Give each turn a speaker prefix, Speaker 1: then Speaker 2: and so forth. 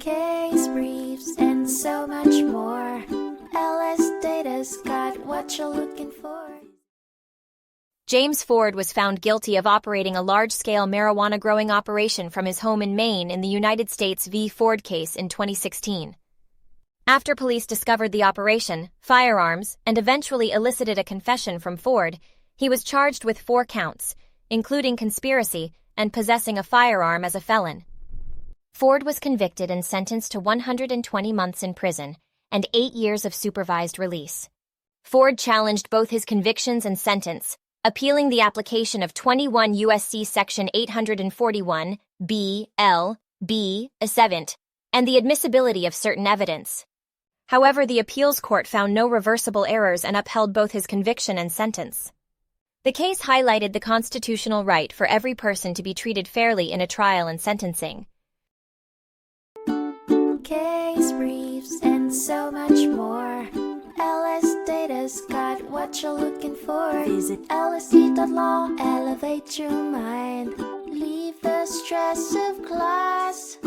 Speaker 1: case briefs, and so much more. LSData's got what you're looking for.
Speaker 2: James Ford was found guilty of operating a large-scale marijuana-growing operation from his home in Maine in the United States v. Ford case in 2016. After police discovered the operation, firearms, and eventually elicited a confession from Ford, he was charged with 4 counts, including conspiracy and possessing a firearm as a felon. Ford was convicted and sentenced to 120 months in prison and 8 years of supervised release. Ford challenged both his convictions and sentence, appealing the application of 21 U.S.C. Section 841, B, L, B, A7, and the admissibility of certain evidence. However, the appeals court found no reversible errors and upheld both his conviction and sentence. The case highlighted the constitutional right for every person to be treated fairly in a trial and sentencing.
Speaker 1: Case briefs, and so much more. LSData's got what you're looking for. Visit LSD.law, elevate your mind. Leave the stress of class.